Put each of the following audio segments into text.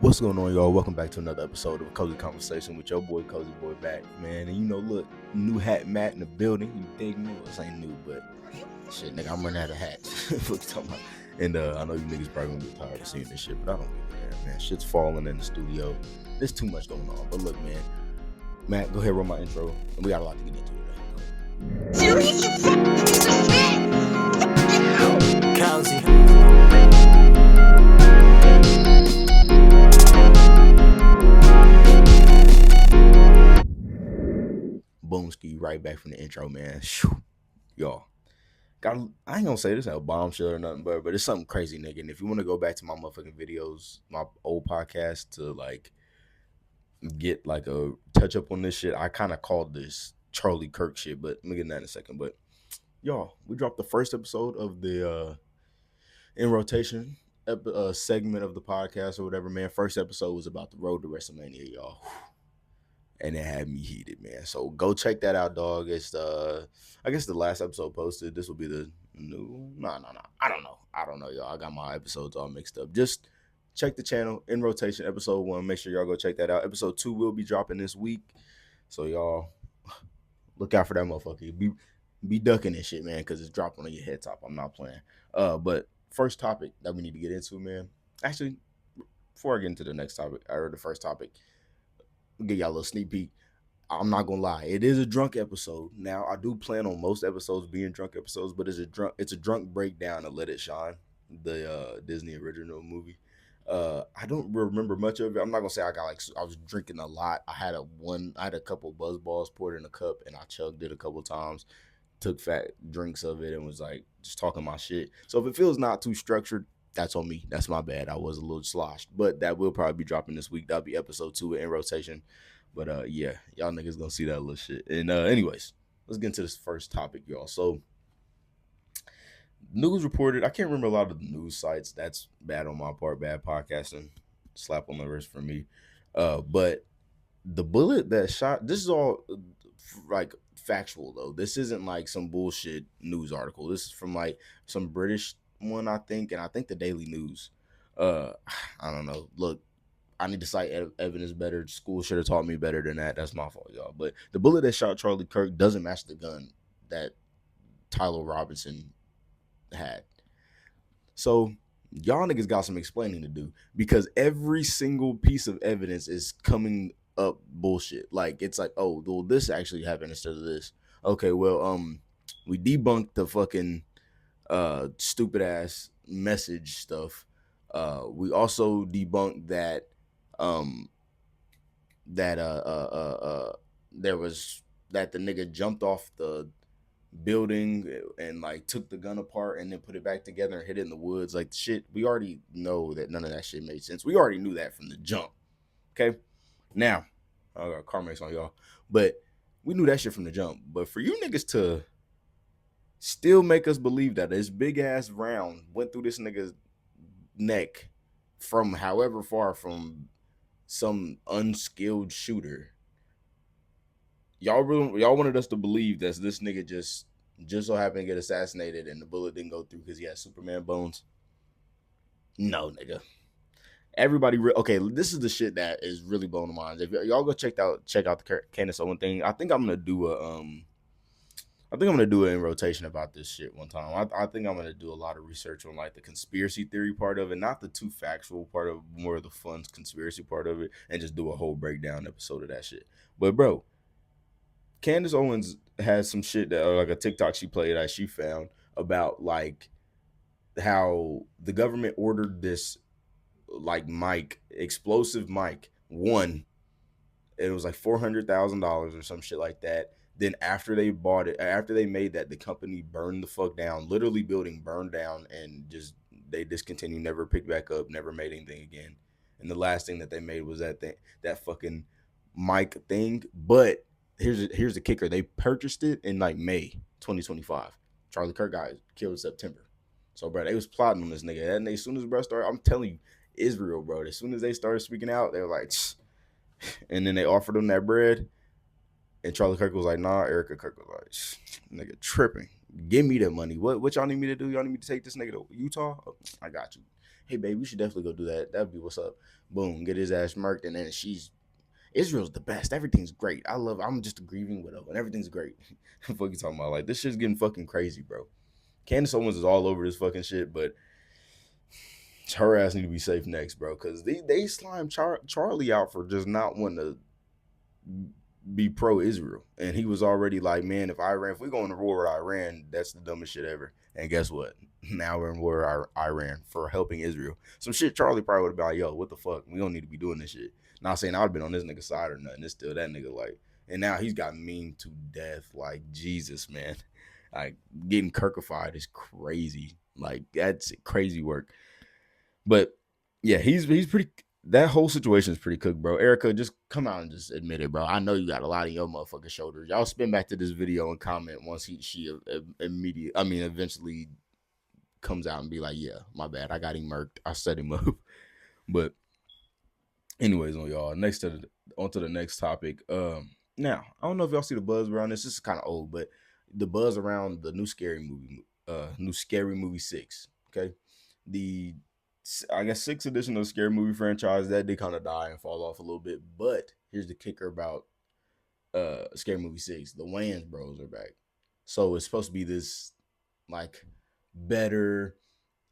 What's going on, y'all? Welcome back to another episode of Cozy Conversation with your boy, Cozy Boy, back, man. And look, new hat Matt in the building. You dig me? Well, this ain't new, but shit, nigga, I'm running out of hats. What you talking about? And I know you niggas probably gonna get tired of seeing this shit, but I don't give a damn, man. Shit's falling in the studio. There's too much going on. But look, man, Matt, go ahead, roll my intro. And we got a lot to get into today. Serious, you fucking piece of shit! Cozy. Boom ski right back from the intro, man. Y'all. I ain't gonna say this a bombshell or nothing, but it's something crazy, nigga. And if you want to go back to my motherfucking videos, my old podcast to like get like a touch up on this shit, I kind of called this Charlie Kirk shit, but let me get in that in a second. But y'all, we dropped the first episode of the in rotation segment of the podcast or whatever, man. First episode was about the road to WrestleMania, y'all. And it had me heated, man. So go check that out, dog. It's I guess the last episode posted. This will be the new. No. I don't know, y'all. I got my episodes all mixed up. Just check the channel in rotation. Episode 1. Make sure y'all go check that out. Episode 2 will be dropping this week. So y'all look out for that motherfucker. Be ducking this shit, man, because it's dropping on your head top. I'm not playing. But first topic that we need to get into, man. Actually, before I get into the next topic, or the first topic. I'll give y'all a little sneak peek. I'm not gonna lie, it is a drunk episode. Now I do plan on most episodes being drunk episodes, but it's a drunk breakdown of Let It Shine, the Disney original movie. I don't remember much of it. I'm not gonna say I was drinking a lot. I had a couple Buzz Balls poured in a cup and I chugged it a couple times, took fat drinks of it and was like just talking my shit. So if it feels not too structured, that's on me. That's my bad. I was a little sloshed, but that will probably be dropping this week. That'll be episode 2 in rotation. But yeah, y'all niggas gonna see that little shit. And anyways, let's get into this first topic, y'all. So news reported. I can't remember a lot of the news sites. That's bad on my part. Bad podcasting. Slap on the wrist for me. But the bullet that shot. This is all like factual though. This isn't like some bullshit news article. This is from like some British one, I think, and I think the Daily News. I don't know. Look, I need to cite evidence better. School should have taught me better than that. That's my fault, y'all. But the bullet that shot Charlie Kirk doesn't match the gun that Tyler Robinson had. So y'all niggas got some explaining to do because every single piece of evidence is coming up bullshit. Like it's like, oh, well, this actually happened instead of this. Okay, well, we debunked the fucking stupid ass message stuff. We also debunked that there was that the nigga jumped off the building and like took the gun apart and then put it back together and hid it in the woods. Like shit, we already know that none of that shit made sense. We already knew that from the jump. Okay, now I got Carmex on y'all, but we knew that shit from the jump. But for you niggas to still make us believe that this big ass round went through this nigga's neck from however far from some unskilled shooter. Y'all wanted us to believe that this nigga just so happened to get assassinated and the bullet didn't go through because he had Superman bones. No, nigga. Everybody, okay, this is the shit that is really blowing the minds. If y'all go check out the Candace Owens thing, I think I'm gonna do it in rotation about this shit one time. I think I'm gonna do a lot of research on like the conspiracy theory part of it, not the too factual part of it, more of the fun conspiracy part of it, and just do a whole breakdown episode of that shit. But bro, Candace Owens has some shit that like a TikTok she played that she found about like how the government ordered this like explosive mic. One, it was like $400,000 or some shit like that. Then after they bought it, after they made that, the company burned the fuck down. Literally, building burned down and just they discontinued, never picked back up, never made anything again. And the last thing that they made was that fucking mic thing. But here's the kicker: they purchased it in like May 2025. Charlie Kirk got killed in September. So bro, they was plotting on this nigga. And as soon as bro started, I'm telling you, Israel, bro. As soon as they started speaking out, they were like, and then they offered them that bread. And Charlie Kirk was like, nah. Erica Kirk was like, nigga, tripping. Give me the money. What y'all need me to do? Y'all need me to take this nigga to Utah? Oh, I got you. hey babe, we should definitely go do that. That'd be what's up. Boom, get his ass murked, and then Israel's the best. Everything's great. I'm just a grieving widow, and everything's great. Fuck you talking about? Like this shit's getting fucking crazy, bro. Candace Owens is all over this fucking shit, but her ass need to be safe next, bro. Cause they slimed Charlie out for just not wanting to be pro Israel. And he was already like, man, if we go into war with Iran, that's the dumbest shit ever. And guess what? Now we're in war with Iran for helping Israel. Some shit Charlie probably would have been like, yo, what the fuck? We don't need to be doing this shit. Not saying I would have been on this nigga side or nothing. It's still that nigga like, and now he's got memed to death. Like, Jesus, man. Like, getting kirkified is crazy. Like, that's crazy work. But yeah, he's pretty. That whole situation is pretty cooked, bro. Erica, just come out and just admit it, bro. I know you got a lot of your motherfucking shoulders. Y'all spin back to this video and comment once eventually comes out and be like, yeah, my bad. I got him murked. I set him up. But anyways, on y'all. On to the next topic. Now I don't know if y'all see the buzz around this. This is kind of old, but the buzz around the new scary movie 6. Okay, the I guess 6th edition of the scary movie franchise that did kind of die and fall off a little bit. But here's the kicker about scary movie 6: the Wayans bros are back. So it's supposed to be this like better,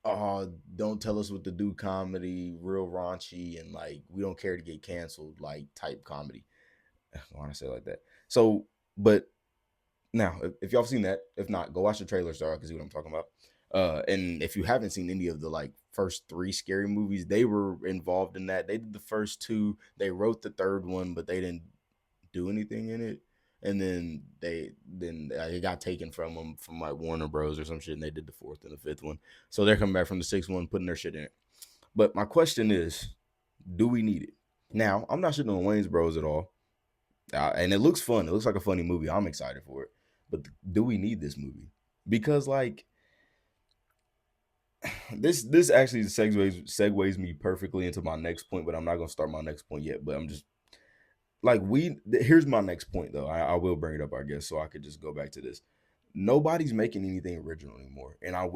don't tell us what to do comedy, real raunchy, and like we don't care to get canceled like type comedy. I want to say it like that. So, but now if y'all seen that, if not, go watch the trailer so I can see what I'm talking about. And if you haven't seen any of the like first 3 scary movies, they were involved in that. They did the first 2. They wrote the 3rd one, but they didn't do anything in it. And then it got taken from them from like Warner Bros or some shit, and they did the 4th and the 5th one. So they're coming back from the 6th one, putting their shit in it. But my question is, do we need it? Now, I'm not shitting on Wayne's Bros at all, and it looks fun. It looks like a funny movie. I'm excited for it. But do we need this movie? Because like this actually segues me perfectly into my next point, but I'm not gonna start my next point yet. But I'm just like here's my next point though. I will bring it up, I guess, so I could just go back to this. Nobody's making anything original anymore, and I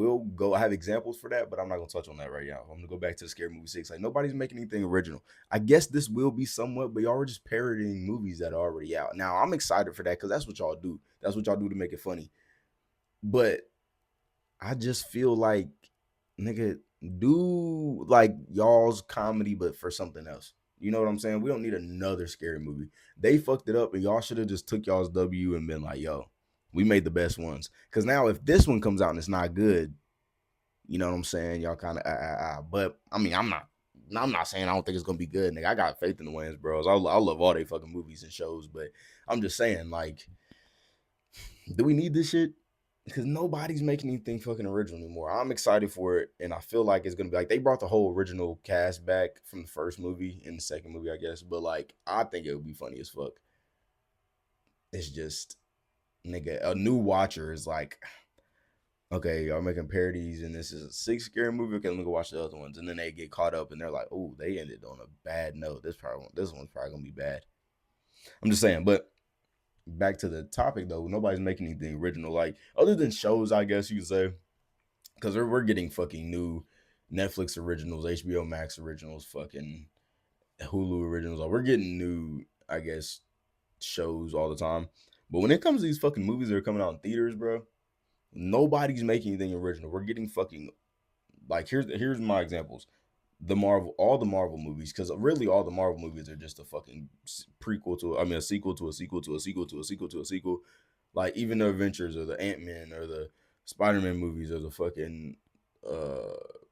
have examples for that, but I'm not gonna touch on that right now. I'm gonna go back to the scary movie 6. Like nobody's making anything original. I guess this will be somewhat, but y'all are just parodying movies that are already out. Now I'm excited for that because that's what y'all do. That's what y'all do to make it funny. But I just feel like, nigga, do like y'all's comedy, but for something else. You know what I'm saying? We don't need another scary movie. They fucked it up, and y'all should have just took y'all's W and been like, yo, we made the best ones. Because now if this one comes out and it's not good, you know what I'm saying? Y'all kind of But I mean, I'm not saying I don't think it's gonna be good, nigga. I got faith in the Wayans bros. I love all they fucking movies and shows, but I'm just saying, like, do we need this shit? Because nobody's making anything fucking original anymore. I'm excited for it, and I feel like it's gonna be like they brought the whole original cast back from the first movie in the second movie, I guess. But like, I think it would be funny as fuck. It's just, nigga, a new watcher is like, okay, y'all making parodies, and this is a 6 scary movie. Okay, let me go watch the other ones, and then they get caught up, and they're like, oh, they ended on a bad note. This one's probably gonna be bad. I'm just saying, but back to the topic though, nobody's making anything original, like other than shows, I guess you could say, because we're getting fucking new Netflix originals, HBO Max originals, fucking Hulu originals. Like, we're getting new, I guess, shows all the time. But when it comes to these fucking movies that are coming out in theaters, bro, nobody's making anything original. We're getting fucking like here's my examples. All the Marvel movies, because really all the Marvel movies are just a fucking prequel to, I mean, a sequel to a sequel to a sequel to a sequel to a sequel. Like even the Adventures or the Ant-Man or the Spider-Man movies or the fucking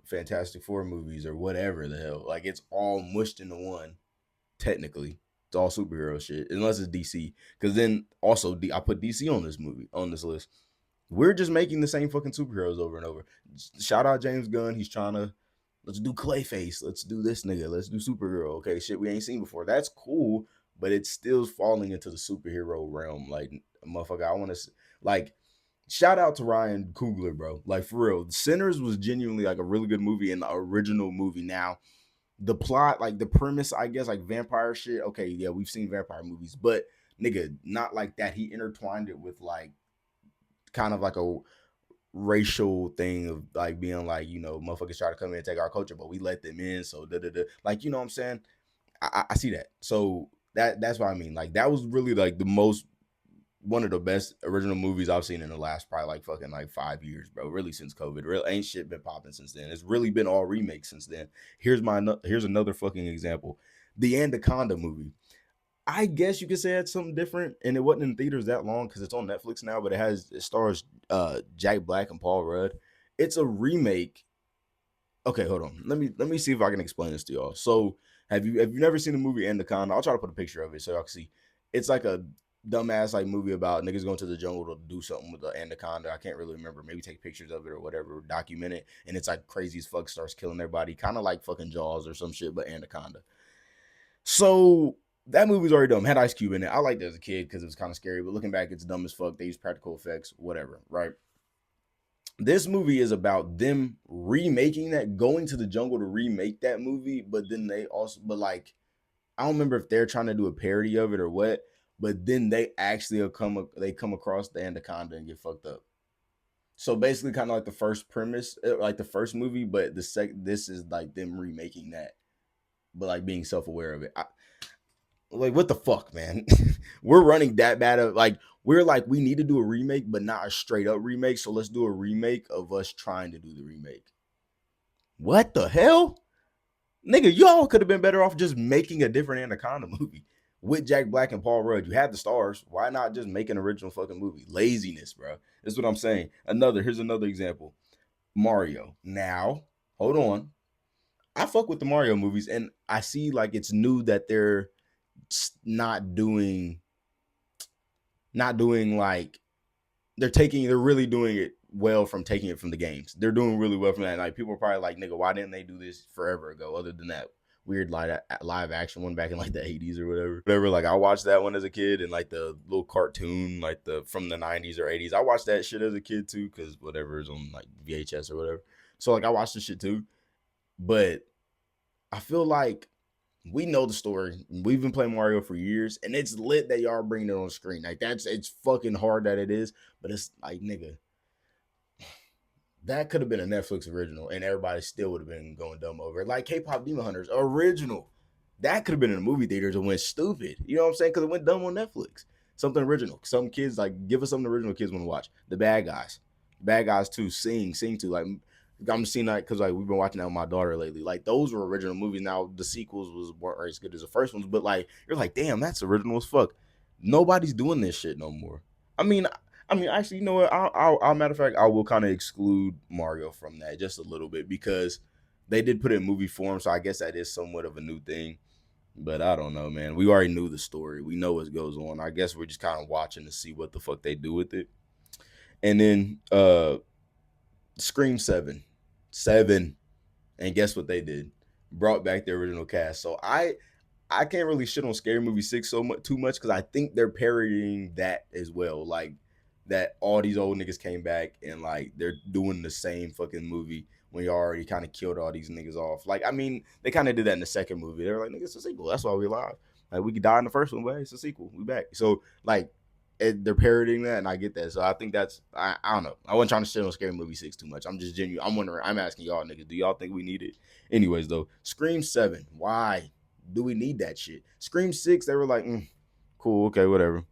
Fantastic Four movies or whatever the hell. Like it's all mushed into one. Technically, it's all superhero shit unless it's DC. Because then also I put DC on this list. We're just making the same fucking superheroes over and over. Shout out James Gunn. He's trying to, let's do Clayface. Let's do this nigga. Let's do Supergirl. Okay, shit we ain't seen before. That's cool, but it's still falling into the superhero realm. Like, motherfucker, I want to, like, shout out to Ryan Coogler, bro. Like, for real. Sinners was genuinely, like, a really good movie and the original movie. Now, the plot, like, the premise, I guess, like, vampire shit. Okay, yeah, we've seen vampire movies, but, nigga, not like that. He intertwined it with, like, kind of like racial thing of like being like, motherfuckers try to come in and take our culture, but we let them in. So da da da. Like, you know what I'm saying? I see that. So that's what I mean. Like that was really like the most one of the best original movies I've seen in the last probably like fucking like 5 years, bro. Really since COVID. Real ain't shit been popping since then. It's really been all remakes since then. Here's another fucking example. The Anaconda movie. I guess you could say it's something different, and it wasn't in theaters that long because it's on Netflix now. But it stars Jack Black and Paul Rudd. It's a remake. Okay, hold on. Let me see if I can explain this to y'all. So have you never seen the movie Anaconda? I'll try to put a picture of it so y'all can see. It's like a dumbass like movie about niggas going to the jungle to do something with the anaconda. I can't really remember. Maybe take pictures of it or whatever, document it, and it's like crazy as fuck. Starts killing everybody, kind of like fucking Jaws or some shit, but Anaconda. So that movie's already dumb. Had Ice Cube in it. I liked it as a kid because it was kind of scary, but looking back, it's dumb as fuck. They use practical effects, whatever, right? This movie is about them remaking that, going to the jungle to remake that movie, but then but like, I don't remember if they're trying to do a parody of it or what, but then they actually come across the anaconda and get fucked up. So basically, kind of like the first premise, like the first movie, but this is like them remaking that, but like being self aware of it. Like what the fuck, man? We're running that bad of like we're like we need to do a remake, but not a straight up remake. So let's do a remake of us trying to do the remake. What the hell? Nigga, y'all could have been better off just making a different Anaconda movie with Jack Black and Paul Rudd. You had the stars. Why not just make an original fucking movie? Laziness, bro. That's what I'm saying. Here's another example. Mario. Now, hold on. I fuck with the Mario movies, and I see like it's new that they're not doing, like they're really doing it well from taking it from the games. They're doing really well from that. Like people are probably like, nigga, why didn't they do this forever ago? Other than that weird live action one back in like the 80s or whatever. Whatever. Like I watched that one as a kid, and like the little cartoon, like the from the 90s or 80s. I watched that shit as a kid too, because whatever is on like VHS or whatever. So like I watched this shit too. But I feel like we know the story. We've been playing Mario for years, and it's lit that y'all bringing it on screen. Like it's fucking hard that it is, but it's like nigga, that could have been a Netflix original, and everybody still would have been going dumb over it. Like K-pop Demon Hunters original, that could have been in the movie theaters and went stupid. You know what I'm saying? Because it went dumb on Netflix. Something original. Some kids like give us something original kids want to watch. The Bad Guys too. Sing too. Like I'm seeing that because like we've been watching that with my daughter lately. Like those were original movies. Now the sequels weren't as good as the first ones, but like you're like, damn, that's original as fuck. Nobody's doing this shit no more. I mean, actually, you know what? I'll matter of fact, I will kind of exclude Mario from that just a little bit because they did put it in movie form, so I guess that is somewhat of a new thing. But I don't know, man. We already knew the story. We know what goes on. I guess we're just kind of watching to see what the fuck they do with it. And then Scream 7. 7. And guess what they did? Brought back the original cast. So I can't really shit on Scary Movie 6 so much too much because I think they're parodying that as well. Like that all these old niggas came back and like they're doing the same fucking movie when you already kind of killed all these niggas off. Like, I mean, they kind of did that in the second movie. They were like, nigga, it's a sequel. That's why we alive. Like we could die in the first one, but it's a sequel. We back. So like they're parodying that, and I get that. So I think I don't know. I wasn't trying to shit on Scary Movie 6 too much. I'm just genuine. I'm wondering. I'm asking y'all niggas, do y'all think we need it? Anyways, though, Scream 7. Why do we need that shit? Scream 6, they were like, cool, okay, whatever.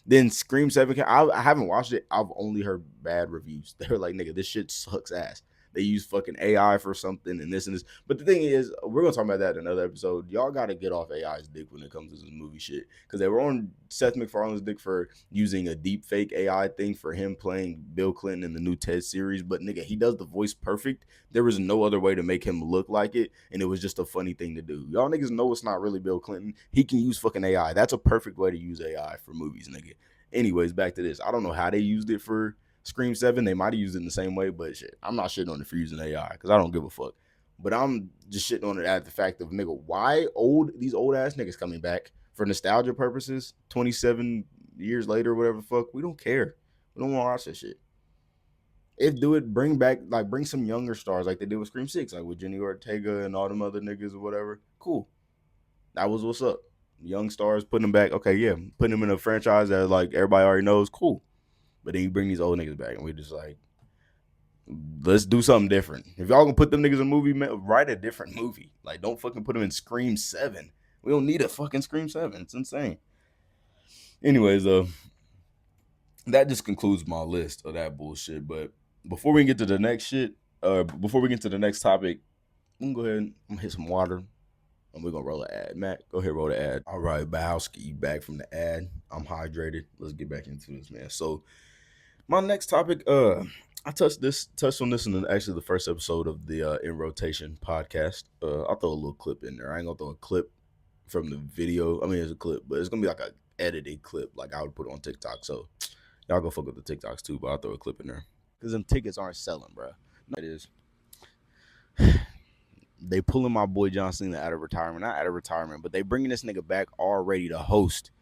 Then Scream 7, I haven't watched it. I've only heard bad reviews. They were like, nigga, this shit sucks ass. They use fucking AI for something and this and this. But the thing is, we're gonna talk about that in another episode. Y'all gotta get off AI's dick when it comes to this movie shit. Because they were on Seth MacFarlane's dick for using a deep fake AI thing for him playing Bill Clinton in the new Ted series. But nigga, he does the voice perfect. There was no other way to make him look like it, and it was just a funny thing to do. Y'all niggas know it's not really Bill Clinton. He can use fucking AI. That's a perfect way to use AI for movies, nigga. Anyways, back to this. I don't know how they used it for Scream 7. They might have used it in the same way, but shit, I'm not shitting on it for using AI because I don't give a fuck. But I'm just shitting on it at the fact of, nigga, why these old ass niggas coming back for nostalgia purposes 27 years later, whatever the fuck. We don't care. We don't want to watch that shit. If do it, bring some younger stars like they did with Scream 6, like with Jenny Ortega and all them other niggas or whatever. Cool. That was what's up. Young stars, putting them back. Okay, yeah. Putting them in a franchise that like everybody already knows. Cool. But then you bring these old niggas back, and we just like, Let's do something different. If y'all gonna put them niggas in a movie, man, write a different movie. Like, don't fucking put them in Scream 7. We don't need a fucking Scream 7. It's insane. Anyways, that just concludes my list of that bullshit. But before we get to the next shit, before we get to the next topic, I'm gonna go ahead and hit some water and we're gonna roll an ad. Matt, go ahead, roll the ad. All right, Bowski, back from the ad. I'm hydrated. Let's get back into this, man. So my next topic, I touched on this in actually the first episode of the In Rotation podcast. I'll throw a little clip in there. I ain't gonna throw a clip from the video. I mean, it's a clip, but it's gonna be like a edited clip, like I would put on TikTok. So y'all go fuck with the TikToks too, but I'll throw a clip in there because them tickets aren't selling, bro. No, it is. They pulling my boy John Cena out of retirement, not out of retirement, but they bringing this nigga back already to host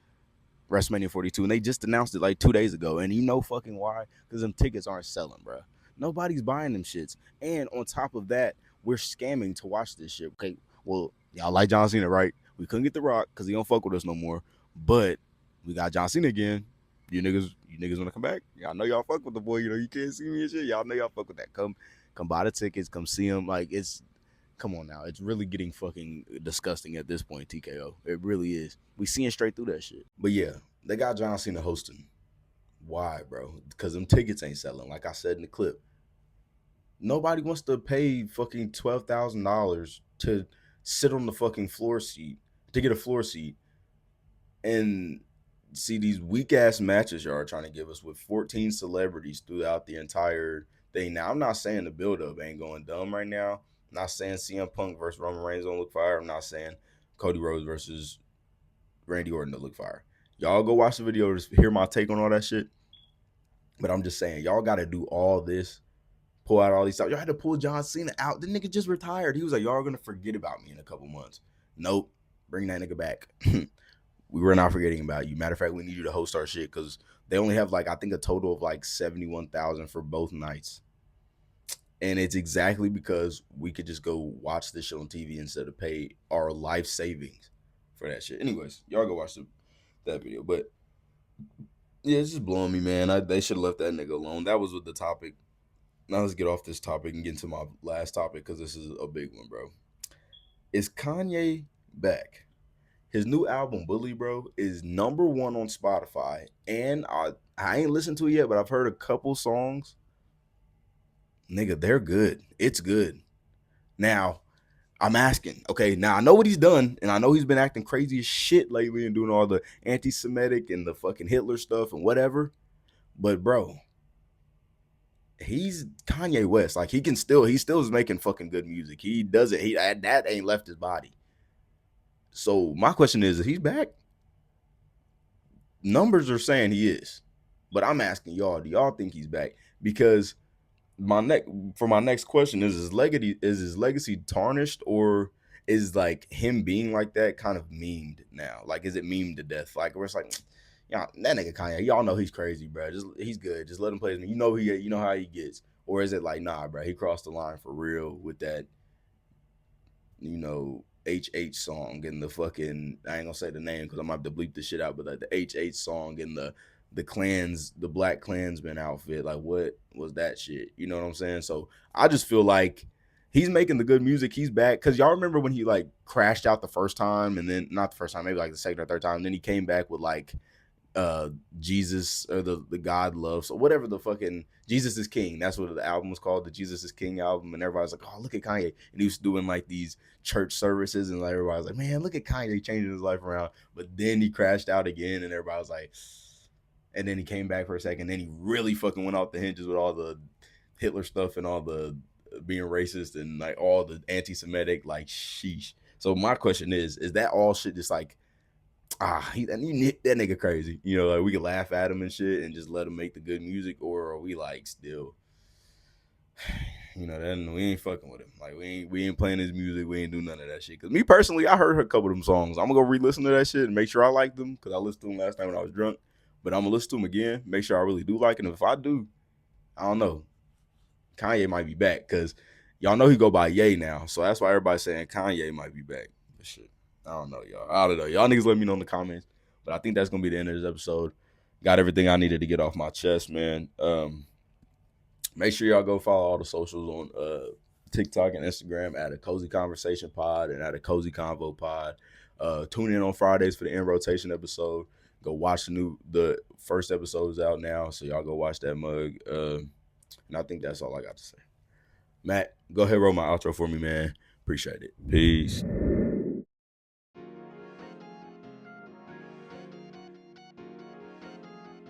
WrestleMania 42, and they just announced it like 2 days ago. And you know fucking why? Because them tickets aren't selling, bro. Nobody's buying them shits. And on top of that, we're scamming to watch this shit. Okay, well, y'all like John Cena, right? We couldn't get The Rock because he don't fuck with us no more. But we got John Cena again. You niggas wanna come back? Y'all know y'all fuck with the boy. You know you can't see me and shit. Y'all know y'all fuck with that. Come buy the tickets. Come see him. Like it's come on now. It's really getting fucking disgusting at this point, TKO. It really is. We seeing straight through that shit. But yeah, they got John Cena hosting. Why, bro? Because them tickets ain't selling. Like I said in the clip, nobody wants to pay fucking $12,000 to sit on the fucking floor seat to get a floor seat and see these weak ass matches y'all are trying to give us with 14 celebrities throughout the entire thing. Now, I'm not saying the build up ain't going dumb right now. I'm not saying CM Punk versus Roman Reigns don't look fire. I'm not saying Cody Rhodes versus Randy Orton don't look fire. Y'all go watch the video to hear my take on all that shit. But I'm just saying, y'all got to do all this, pull out all these stuff. Y'all had to pull John Cena out. The nigga just retired. He was like, y'all are going to forget about me in a couple months. Nope. Bring that nigga back. We were not forgetting about you. Matter of fact, we need you to host our shit because they only have like, I think a total of like 71,000 for both nights. And it's exactly because we could just go watch this shit on TV instead of pay our life savings for that shit. Anyways, y'all go watch that video. But yeah, it's just blowing me, man. They should have left that nigga alone. That was with the topic. Now let's get off this topic and get into my last topic because this is a big one, bro. Is Kanye back? His new album, Bully, bro, is #1 on Spotify. And I ain't listened to it yet, but I've heard a couple songs. Nigga, they're good. It's good. Now, I'm asking, okay, now I know what he's done, and I know he's been acting crazy as shit lately and doing all the anti-Semitic and the fucking Hitler stuff and whatever. But bro, he's Kanye West. Like he still is making fucking good music. He does it. That ain't left his body. So my question is he's back? Numbers are saying he is. But I'm asking y'all, do y'all think he's back? Because my next question is his legacy tarnished, or is like him being like that kind of memed now? Like is it memed to death? Like where it's like, yeah, that nigga Kanye, y'all know he's crazy, bro. He's good. Just let him play his. You know how he gets. Or is it like, nah, bro, he crossed the line for real with that, HH song and the fucking, I ain't gonna say the name because I'm gonna have to bleep this shit out, but like the HH song and the Black Klansman outfit, like what was that shit? You know what I'm saying? So I just feel like he's making the good music. He's back because y'all remember when he like crashed out the first time, and then not the first time, maybe like the second or third time, and then he came back with like Jesus or the God loves, so whatever the fucking Jesus is King. That's what the album was called, the Jesus is King album. And everybody's like, oh, look at Kanye. And he was doing like these church services, and like everybody's like, man, look at Kanye changing his life around. But then he crashed out again, and everybody was like, and then he came back for a second. Then he really fucking went off the hinges with all the Hitler stuff and all the being racist and like all the anti-Semitic, like sheesh. So my question is that all shit just like, that nigga crazy? Like we can laugh at him and shit and just let him make the good music, or are we like still, then we ain't fucking with him. Like we ain't playing his music. We ain't do none of that shit. Cause me personally, I heard a couple of them songs. I'm gonna go re-listen to that shit and make sure I like them because I listened to them last time when I was drunk. But I'm gonna listen to them again, make sure I really do like it. And if I do, I don't know, Kanye might be back because y'all know he go by Ye now. So that's why everybody's saying Kanye might be back. But shit, I don't know, y'all. I don't know. Y'all niggas let me know in the comments. But I think that's gonna be the end of this episode. Got everything I needed to get off my chest, man. Make sure y'all go follow all the socials on TikTok and Instagram at a Cozy Conversation Pod and at a Cozy Convo Pod. Tune in on Fridays for the in rotation episode. Go watch the first episode is out now, so y'all go watch that mug. And I think that's all I got to say. Matt, go ahead, roll my outro for me, man. Appreciate it. Peace.